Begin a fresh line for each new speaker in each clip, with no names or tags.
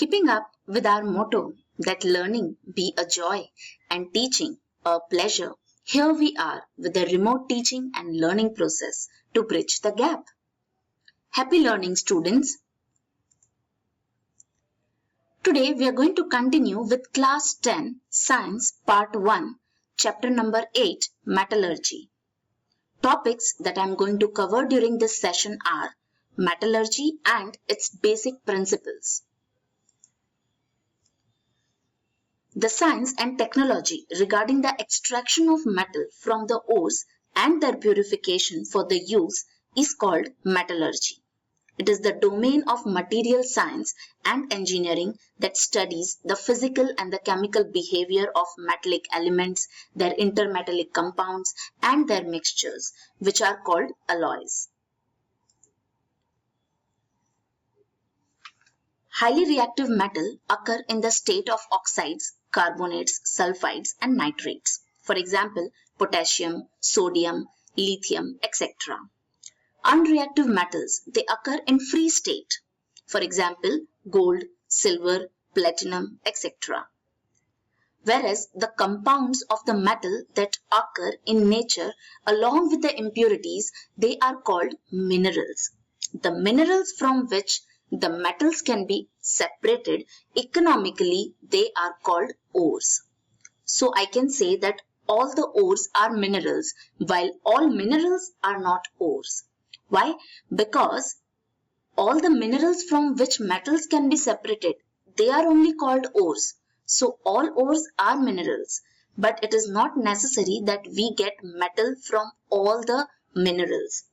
Keeping up with our motto that learning be a joy and teaching a pleasure, here we are with the remote teaching and learning process to bridge the gap. Happy learning, students! Today we are going to continue with Class 10 Science Part 1, Chapter number 8, Metallurgy. Topics that I am going to cover during this session are metallurgy and its basic principles. The science and technology regarding the extraction of metal from the ores and their purification for the use is called metallurgy. It is the domain of material science and engineering that studies the physical and the chemical behavior of metallic elements, their intermetallic compounds, and their mixtures, which are called alloys. Highly reactive metal occur in the state of oxides, carbonates, sulfides, and nitrates. For example, potassium, sodium, lithium, etc. Unreactive metals, they occur in free state. For example, gold, silver, platinum, etc. Whereas the compounds of the metal that occur in nature along with the impurities, they are called minerals. The minerals from which the metals can be separated economically, they are called ores. So I can say that all the ores are minerals, while all minerals are not ores. Why? Because all the minerals from which metals can be separated, they are only called ores. So all ores are minerals, but it is not necessary that we get metal from all the minerals.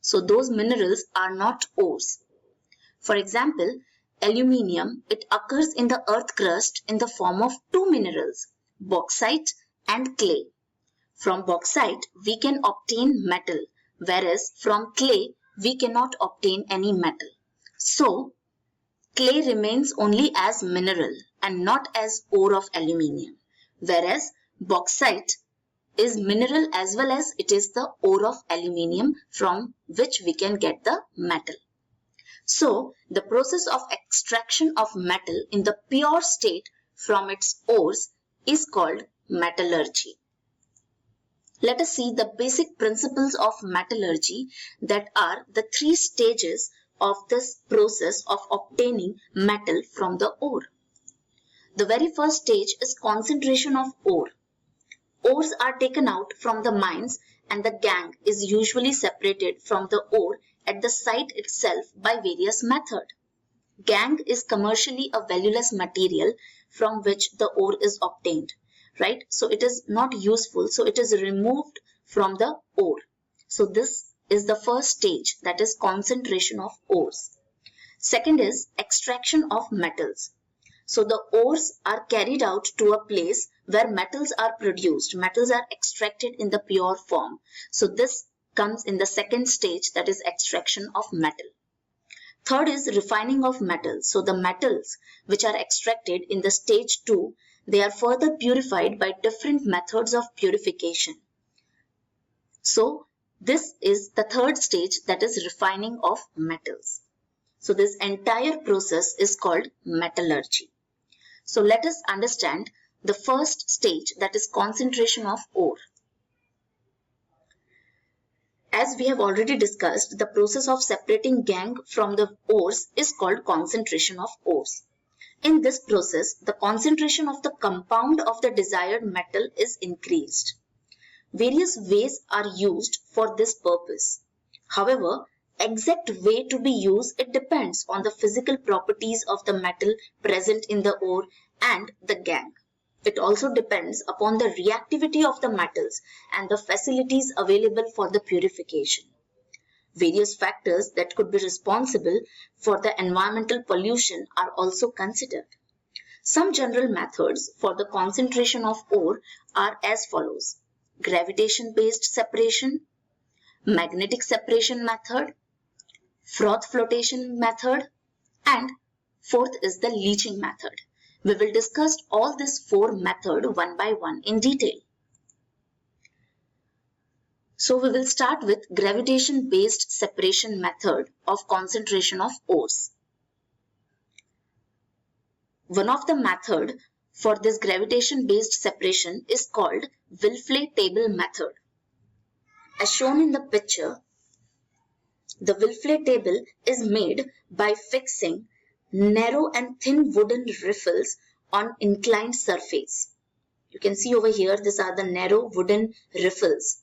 So those minerals are not ores. For example, aluminium, it occurs in the earth crust in the form of two minerals, bauxite and clay. From bauxite, we can obtain metal, whereas from clay, we cannot obtain any metal. So, clay remains only as mineral and not as ore of aluminium, whereas bauxite is mineral as well as it is the ore of aluminium from which we can get the metal. So, the process of extraction of metal in the pure state from its ores is called metallurgy. Let us see the basic principles of metallurgy, that are the three stages of this process of obtaining metal from the ore. The very first stage is concentration of ore. Ores are taken out from the mines and the gangue is usually separated from the ore at the site itself by various methods. Gangue is commercially a valueless material from which the ore is obtained, right? So it is not useful, so it is removed from the ore. So this is the first stage, that is concentration of ores. Second is extraction of metals. So the ores are carried out to a place where metals are produced. Metals are extracted in the pure form. So this comes in the second stage, that is extraction of metal. Third is refining of metals. So the metals which are extracted in the stage 2, they are further purified by different methods of purification. So this is the third stage, that is refining of metals. So this entire process is called metallurgy. So let us understand the first stage, that is concentration of ore. As we have already discussed, the process of separating gangue from the ores is called concentration of ores. In this process, the concentration of the compound of the desired metal is increased. Various ways are used for this purpose. However, exact way to be used, it depends on the physical properties of the metal present in the ore and the gangue. It also depends upon the reactivity of the metals and the facilities available for the purification. Various factors that could be responsible for the environmental pollution are also considered. Some general methods for the concentration of ore are as follows: gravitation-based separation, magnetic separation method, froth floatation method, and fourth is the leaching method. We will discuss all these four methods one by one in detail. So we will start with gravitation-based separation method of concentration of ores. One of the method for this gravitation-based separation is called willfully table method. As shown in the picture, the willfully table is made by fixing narrow and thin wooden riffles on inclined surface. You can see over here, these are the narrow wooden riffles.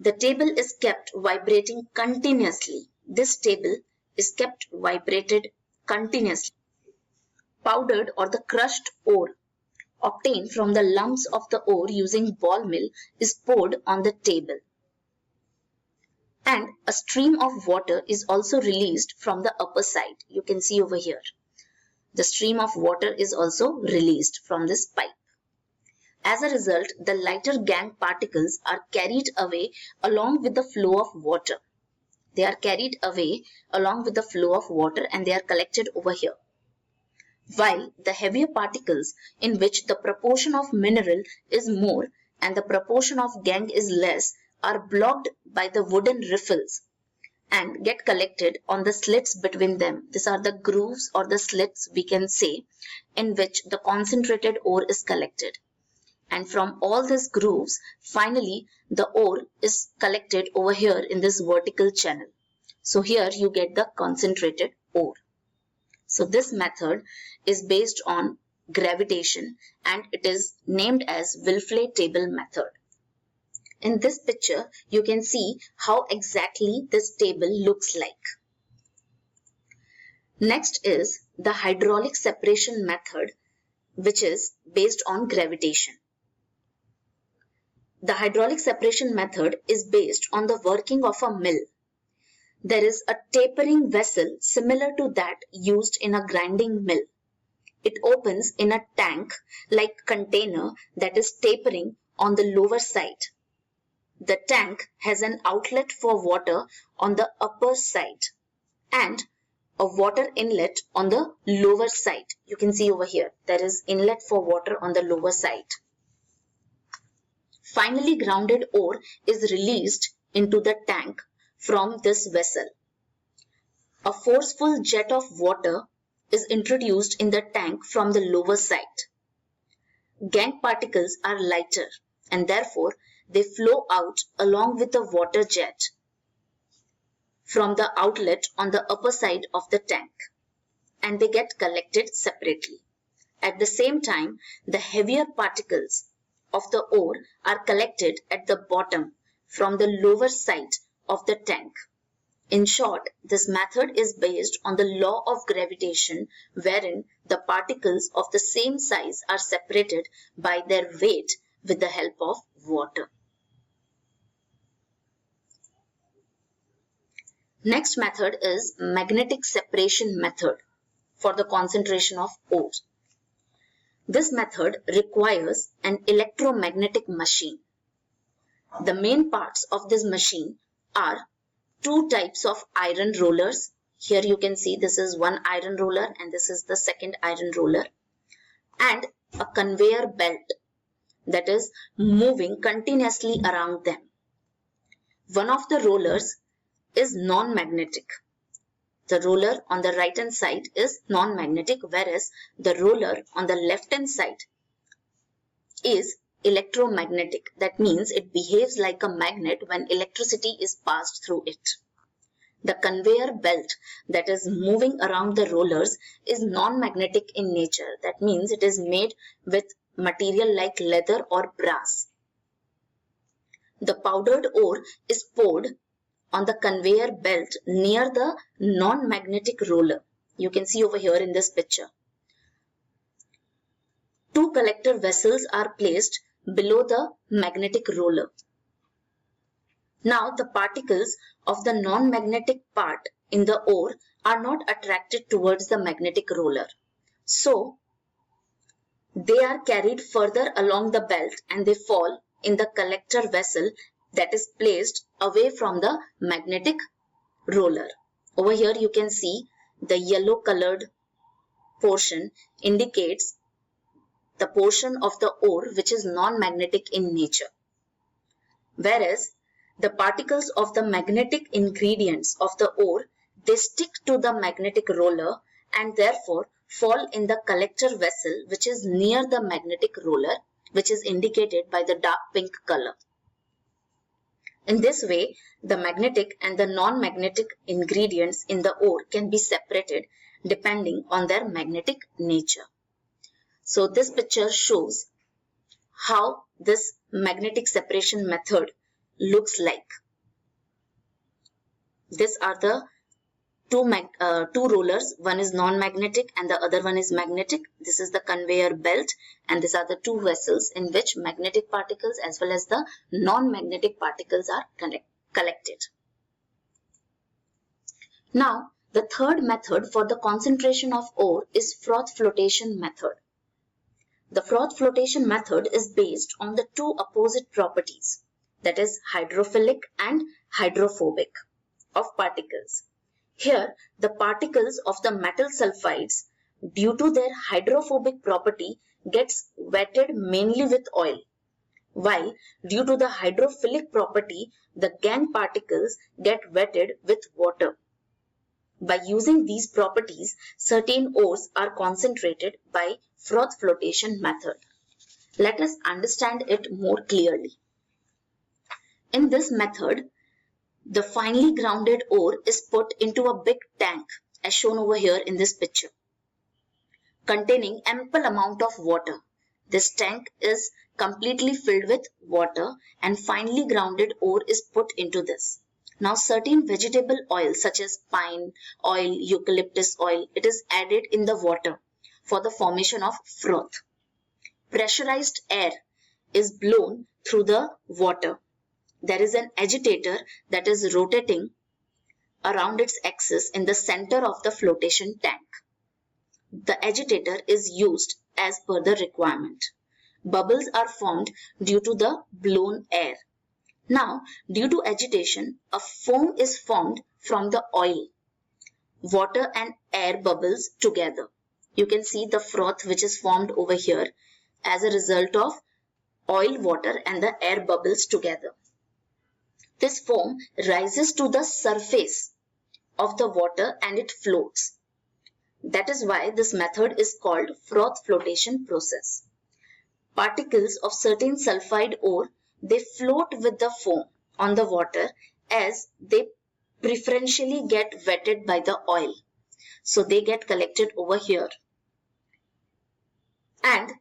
The table is kept vibrating continuously. This table is kept vibrated continuously. Powdered or the crushed ore obtained from the lumps of the ore using ball mill is poured on the table. And a stream of water is also released from the upper side. You can see over here. The stream of water is also released from this pipe. As a result, the lighter gangue particles are carried away along with the flow of water. They are carried away along with the flow of water and they are collected over here. While the heavier particles, in which the proportion of mineral is more and the proportion of gangue is less, are blocked by the wooden riffles and get collected on the slits between them. These are the grooves or the slits, we can say, in which the concentrated ore is collected. And from all these grooves, finally the ore is collected over here in this vertical channel. So here you get the concentrated ore. So this method is based on gravitation and it is named as willfully table method. In this picture, you can see how exactly this table looks like. Next is the hydraulic separation method, which is based on gravitation. The hydraulic separation method is based on the working of a mill. There is a tapering vessel similar to that used in a grinding mill. It opens in a tank-like container that is tapering on the lower side. The tank has an outlet for water on the upper side and a water inlet on the lower side. You can see over here, there is inlet for water on the lower side. Finally, grounded ore is released into the tank from this vessel. A forceful jet of water is introduced in the tank from the lower side. Gangue particles are lighter and therefore they flow out along with the water jet from the outlet on the upper side of the tank and they get collected separately. At the same time, the heavier particles of the ore are collected at the bottom from the lower side of the tank. In short, this method is based on the law of gravitation wherein the particles of the same size are separated by their weight with the help of water. Next method is magnetic separation method for the concentration of ore. This method requires an electromagnetic machine. The main parts of this machine are two types of iron rollers. Here you can see this is one iron roller and this is the second iron roller, and a conveyor belt that is moving continuously around them. One of the rollers is non-magnetic. The roller on the right hand side is non-magnetic, whereas the roller on the left hand side is electromagnetic. That means it behaves like a magnet when electricity is passed through it. The conveyor belt that is moving around the rollers is non-magnetic in nature. That means it is made with material like leather or brass. The powdered ore is poured on the conveyor belt near the non-magnetic roller. You can see over here in this picture. Two collector vessels are placed below the magnetic roller. Now the particles of the non-magnetic part in the ore are not attracted towards the magnetic roller. So they are carried further along the belt and they fall in the collector vessel that is placed away from the magnetic roller. Over here you can see the yellow colored portion indicates the portion of the ore which is non-magnetic in nature, whereas the particles of the magnetic ingredients of the ore, they stick to the magnetic roller and therefore fall in the collector vessel which is near the magnetic roller, which is indicated by the dark pink color. In this way, the magnetic and the non-magnetic ingredients in the ore can be separated depending on their magnetic nature. So this picture shows how this magnetic separation method looks like. These are the two rollers. One is non-magnetic and the other one is magnetic. This is the conveyor belt, and these are the two vessels in which magnetic particles as well as the non-magnetic particles are collected. Now, the third method for the concentration of ore is froth flotation method. The froth flotation method is based on the two opposite properties, that is hydrophilic and hydrophobic, of particles. Here, the particles of the metal sulfides, due to their hydrophobic property, gets wetted mainly with oil, while due to the hydrophilic property, the gangue particles get wetted with water. By using these properties, certain ores are concentrated by froth flotation method. Let us understand it more clearly. In this method, the finely grounded ore is put into a big tank, as shown over here in this picture, containing ample amount of water. This tank is completely filled with water and finely grounded ore is put into this. Now certain vegetable oils such as pine oil, eucalyptus oil, it is added in the water for the formation of froth. Pressurized air is blown through the water. There is an agitator that is rotating around its axis in the center of the flotation tank. The agitator is used as per the requirement. Bubbles are formed due to the blown air. Now, due to agitation, a foam is formed from the oil. Water and air bubbles together. You can see the froth which is formed over here as a result of oil, water and the air bubbles together. This foam rises to the surface of the water and it floats. That is why this method is called froth flotation process. Particles of certain sulfide ore, they float with the foam on the water as they preferentially get wetted by the oil. So they get collected over here. And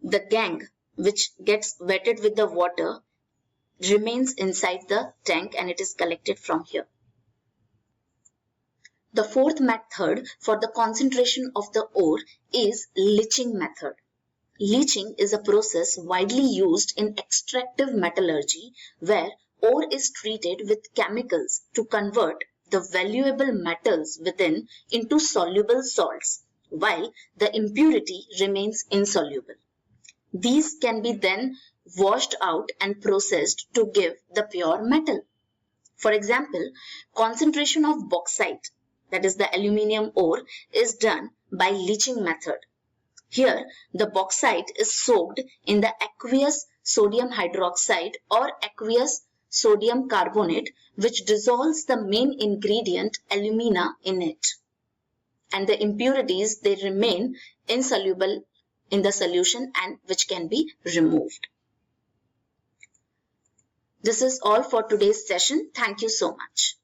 the gangue which gets wetted with the water remains inside the tank and it is collected from here. The fourth method for the concentration of the ore is leaching method. Leaching is a process widely used in extractive metallurgy where ore is treated with chemicals to convert the valuable metals within into soluble salts, while the impurity remains insoluble. These can be then washed out and processed to give the pure metal. For example, concentration of bauxite, that is the aluminium ore, is done by leaching method. Here, the bauxite is soaked in the aqueous sodium hydroxide or aqueous sodium carbonate, which dissolves the main ingredient alumina in it. And the impurities, they remain insoluble in the solution and which can be removed. This is all for today's session. Thank you so much.